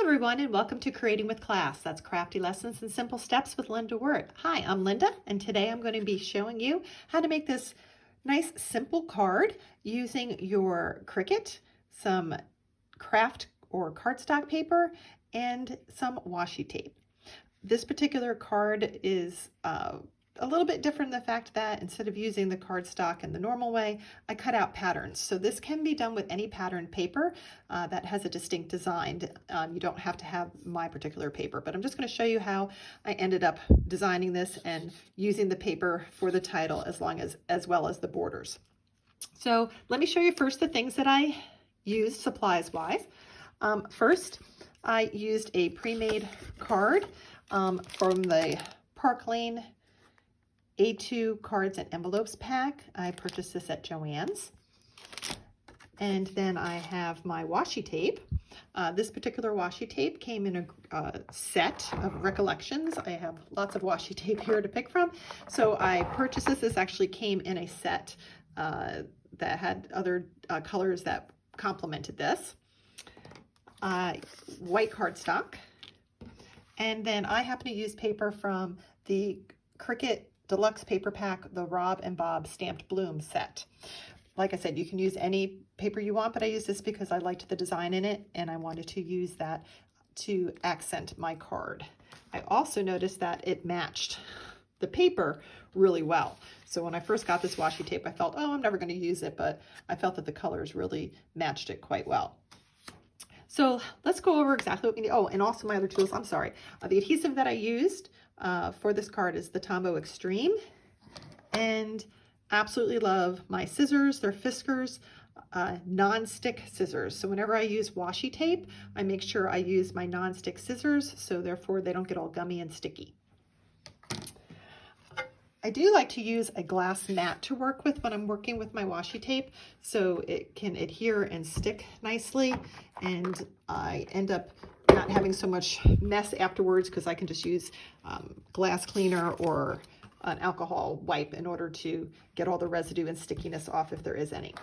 everyone, and welcome to Creating with Class. That's Crafty Lessons and Simple Steps with Linda Wirt. Hi, I'm Linda, and today I'm going to be showing you how to make this nice simple card using your Cricut, some craft or cardstock paper, and some washi tape. This particular card is a little bit different in the fact that instead of using the cardstock in the normal way, I cut out patterns. So this can be done with any pattern paper that has a distinct design. You don't have to have my particular paper, but I'm just going to show you how I ended up designing this and using the paper for the title as well as the borders. So let me show you first the things that I used supplies-wise. First, I used a pre-made card from the Park Lane A2 cards and envelopes pack. I purchased this at Joann's. And then I have my washi tape. This particular washi tape came in a set of recollections. I have lots of washi tape here to pick from. So I purchased this. This actually came in a set that had other colors that complemented this. White cardstock. And then I happen to use paper from the Cricut Deluxe Paper Pack, the Rob and Bob Stamped Bloom set. Like I said, you can use any paper you want, but I use this because I liked the design in it and I wanted to use that to accent my card. I also noticed that it matched the paper really well. So when I first got this washi tape, I felt, oh, I'm never going to use it, but I felt that the colors really matched it quite well. So let's go over exactly what we need. Oh, and also my other tools, I'm sorry. The adhesive that I used for this card is the Tombow Extreme, and absolutely love my scissors. They're Fiskars non-stick scissors. So whenever I use washi tape, I make sure I use my non-stick scissors, so therefore they don't get all gummy and sticky. I do like to use a glass mat to work with when I'm working with my washi tape, so it can adhere and stick nicely, and I end up not having so much mess afterwards because I can just use glass cleaner or an alcohol wipe in order to get all the residue and stickiness off if there is any.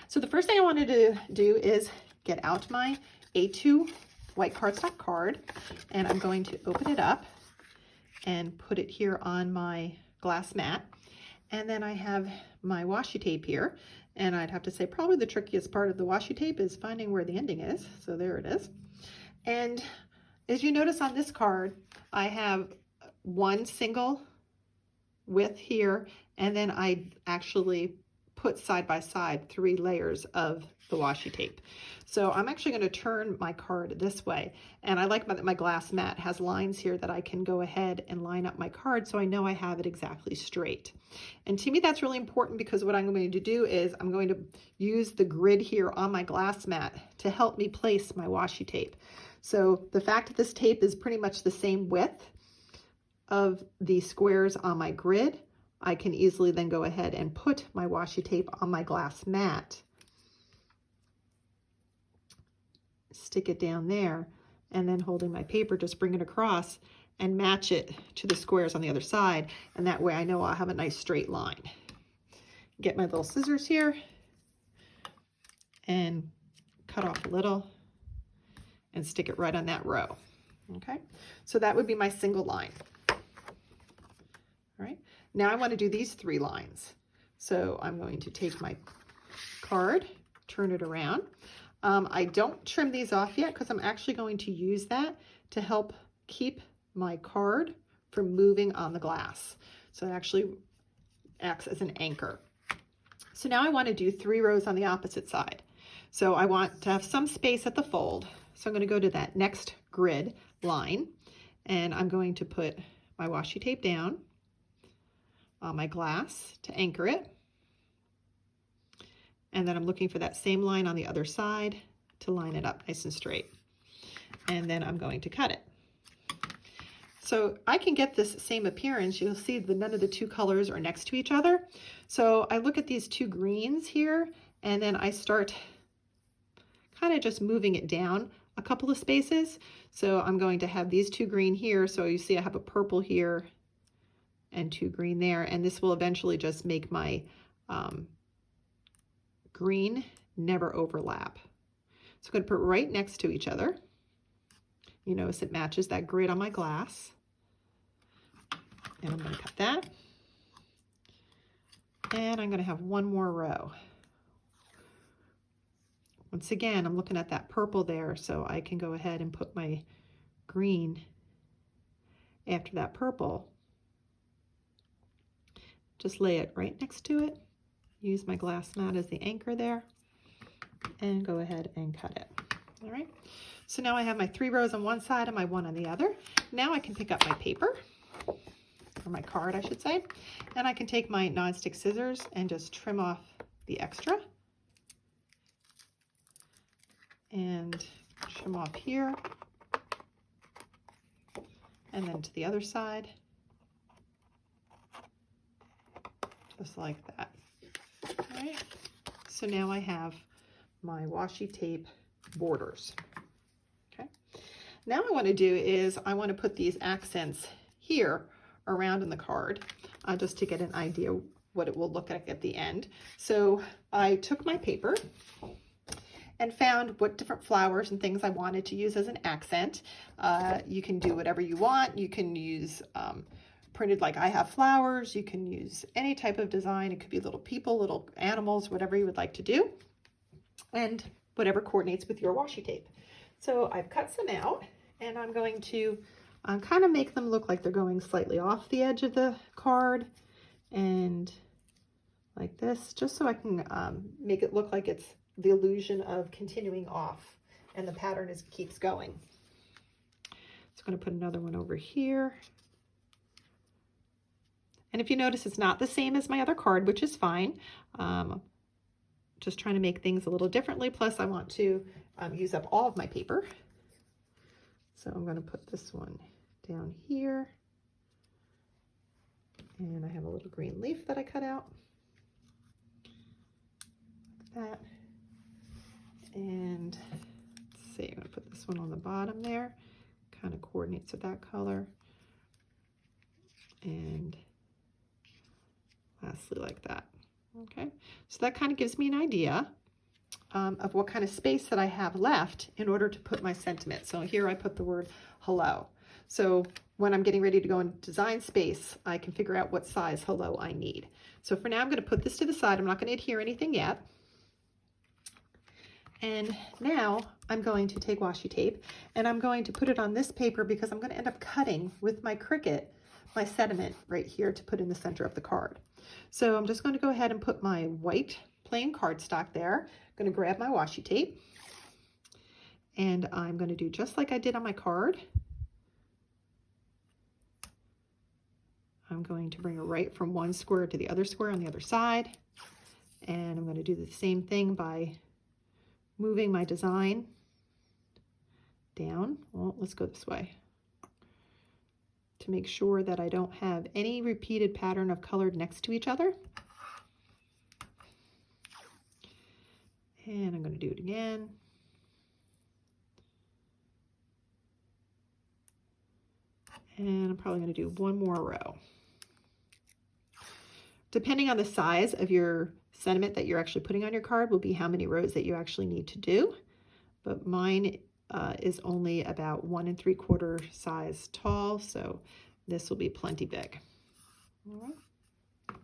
So the first thing I wanted to do is get out my A2 white cardstock card, and I'm going to open it up and put it here on my glass mat. And then I have my washi tape here, and I'd have to say probably the trickiest part of the washi tape is finding where the ending is. So there it is. And as you notice on this card, I have one single width here, and then I actually put side by side 3 layers of the washi tape. So I'm actually going to turn my card this way, and I like that my glass mat has lines here that I can go ahead and line up my card so I know I have it exactly straight. And to me that's really important because what I'm going to do is I'm going to use the grid here on my glass mat to help me place my washi tape. So the fact that this tape is pretty much the same width of the squares on my grid, I can easily then go ahead and put my washi tape on my glass mat, stick it down there, and then holding my paper, just bring it across and match it to the squares on the other side. And that way I know I'll have a nice straight line. Get my little scissors here and cut off a little and stick it right on that row. Okay, so that would be my single line. All right, now I want to do these 3 lines. So I'm going to take my card, turn it around. I don't trim these off yet because I'm actually going to use that to help keep my card from moving on the glass. So it actually acts as an anchor. So now I want to do 3 rows on the opposite side. So I want to have some space at the fold. So I'm going to go to that next grid line, and I'm going to put my washi tape down on my glass to anchor it. And then I'm looking for that same line on the other side to line it up nice and straight. And then I'm going to cut it. So I can get this same appearance. You'll see that none of the 2 colors are next to each other. So I look at these 2 greens here, and then I start kind of just moving it down a couple of spaces. So I'm going to have these 2 green here. So you see I have a purple here and 2 green there. And this will eventually just make my green never overlap. So I'm going to put right next to each other. You notice it matches that grid on my glass. And I'm going to cut that. And I'm going to have one more row. Once again, I'm looking at that purple there, so I can go ahead and put my green after that purple. Just lay it right next to it. Use my glass mat as the anchor there, and go ahead and cut it. All right. So now I have my 3 rows on one side and my 1 on the other. Now I can pick up my paper, or my card, I should say, and I can take my nonstick scissors and just trim off the extra. And trim off here, and then to the other side, just like that. All right. So now I have my washi tape borders. Okay. Now what I want to do is I want to put these accents here around in the card, just to get an idea what it will look like at the end. So I took my paper and found what different flowers and things I wanted to use as an accent. You can do whatever you want. You can use printed like I have flowers. You can use any type of design. It could be little people, little animals, whatever you would like to do, and whatever coordinates with your washi tape. So I've cut some out, and I'm going to kind of make them look like they're going slightly off the edge of the card, and like this, just so I can make it look like it's the illusion of continuing off, and the pattern keeps going. So I'm going to put another one over here. And if you notice, it's not the same as my other card, which is fine. Just trying to make things a little differently. Plus I want to use up all of my paper. So I'm going to put this one down here. And I have a little green leaf that I cut out. Like that. And let's see, I'm going to put this one on the bottom there, kind of coordinates with that color. And lastly, like that. Okay, so that kind of gives me an idea of what kind of space that I have left in order to put my sentiment. So here I put the word hello. So when I'm getting ready to go in design space, I can figure out what size hello I need. So for now, I'm going to put this to the side. I'm not going to adhere anything yet. And now I'm going to take washi tape and I'm going to put it on this paper because I'm going to end up cutting with my Cricut my sediment right here to put in the center of the card. So I'm just going to go ahead and put my white plain cardstock there. I'm going to grab my washi tape and I'm going to do just like I did on my card. I'm going to bring it right from one square to the other square on the other side. And I'm going to do the same thing by moving my design down. Well, let's go this way to make sure that I don't have any repeated pattern of color next to each other. And I'm going to do it again. And I'm probably going to do one more row. Depending on the size of your sentiment that you're actually putting on your card will be how many rows that you actually need to do. But mine is only about 1 3/4 size tall, so this will be plenty big. All right.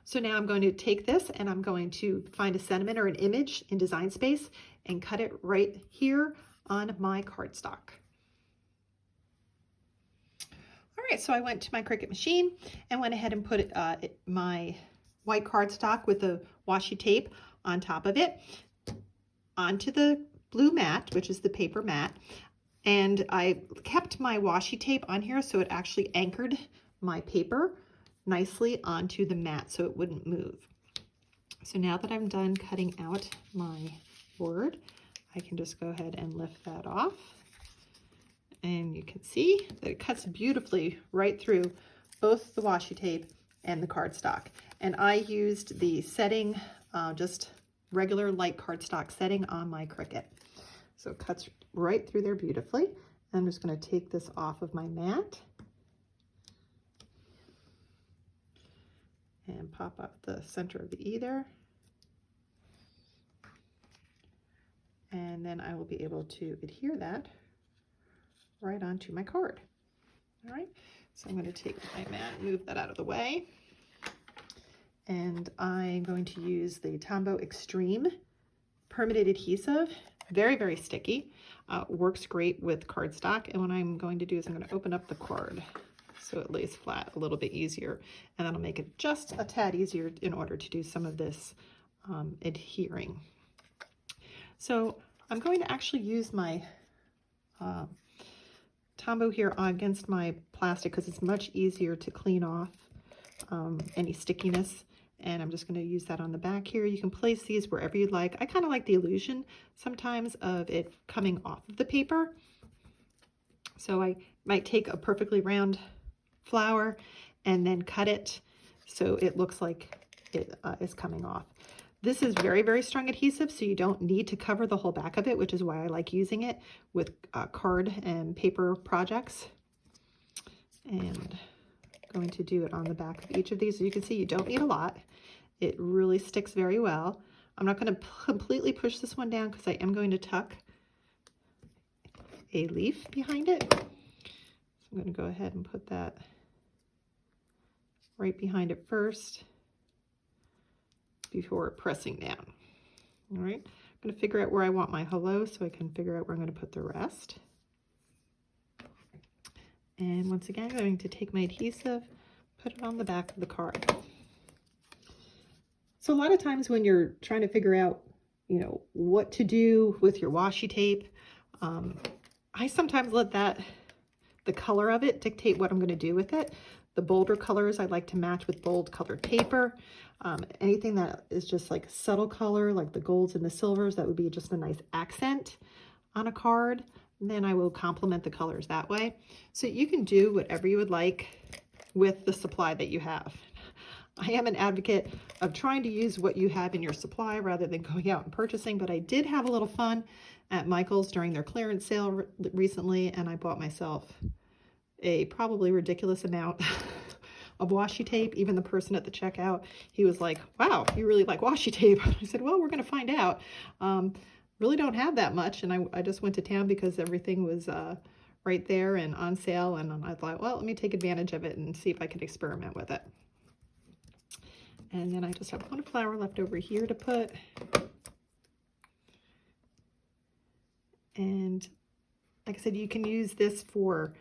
So now I'm going to take this and I'm going to find a sentiment or an image in Design Space and cut it right here on my cardstock. All right, so I went to my Cricut machine and went ahead and put my white cardstock with the washi tape on top of it onto the blue mat, which is the paper mat. And I kept my washi tape on here so it actually anchored my paper nicely onto the mat so it wouldn't move. So now that I'm done cutting out my board, I can just go ahead and lift that off. And you can see that it cuts beautifully right through both the washi tape and the cardstock. And I used the setting, just regular light cardstock setting on my Cricut. So it cuts right through there beautifully. I'm just going to take this off of my mat and pop up the center of the E there. And then I will be able to adhere that right onto my card. All right, so I'm going to take my mat, move that out of the way, and I'm going to use the Tombow Extreme permanent adhesive. Very, very sticky. Works great with cardstock. And what I'm going to do is I'm going to open up the card so it lays flat a little bit easier, and that'll make it just a tad easier in order to do some of this adhering. So I'm going to actually use my Tombow here against my plastic because it's much easier to clean off any stickiness. And I'm just going to use that on the back here. You can place these wherever you'd like. I kind of like the illusion sometimes of it coming off of the paper. So I might take a perfectly round flower and then cut it so it looks like it is coming off. This is very, very strong adhesive, so you don't need to cover the whole back of it, which is why I like using it with card and paper projects. And I'm going to do it on the back of each of these. So you can see you don't need a lot. It really sticks very well. I'm not going to completely push this one down because I am going to tuck a leaf behind it. So I'm going to go ahead and put that right behind it first before pressing down. All right, I'm going to figure out where I want my hello so I can figure out where I'm going to put the rest. And once again, I'm going to take my adhesive, put it on the back of the card. So a lot of times when you're trying to figure out, you know, what to do with your washi tape, I sometimes let the color of it dictate what I'm going to do with it. The bolder colors I like to match with bold colored paper. Anything that is just like subtle color, like the golds and the silvers, that would be just a nice accent on a card. And then I will complement the colors that way. So you can do whatever you would like with the supply that you have. I am an advocate of trying to use what you have in your supply rather than going out and purchasing, but I did have a little fun at Michael's during their clearance sale recently, and I bought myself a probably ridiculous amount of washi tape. Even the person at the checkout, he was like, wow, you really like washi tape. I said, well, we're going to find out. Really don't have that much, and I just went to town because everything was right there and on sale, and I thought, well, let me take advantage of it and see if I can experiment with it. And then I just have one flower left over here to put. And like I said, you can use this for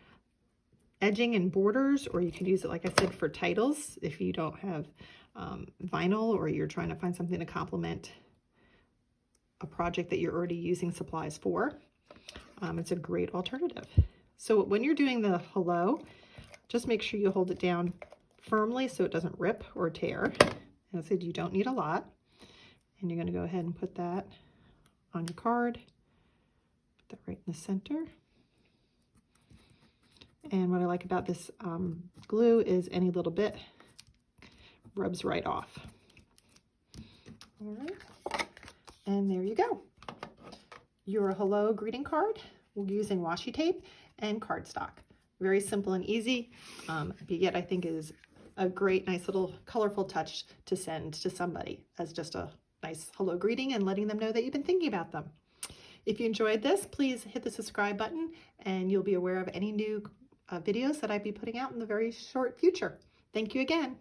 edging and borders, or you can use it, like I said, for titles if you don't have vinyl, or you're trying to find something to complement a project that you're already using supplies for. It's a great alternative. So when you're doing the hello, just make sure you hold it down firmly so it doesn't rip or tear. And I said you don't need a lot. And you're going to go ahead and put that on your card. Put that right in the center. And what I like about this glue is any little bit rubs right off. All right. And there you go. Your hello greeting card using washi tape and cardstock. Very simple and easy, but yet I think is a great, nice little colorful touch to send to somebody as just a nice hello greeting and letting them know that you've been thinking about them. If you enjoyed this, please hit the subscribe button and you'll be aware of any new videos that I'd be putting out in the very short future. Thank you again.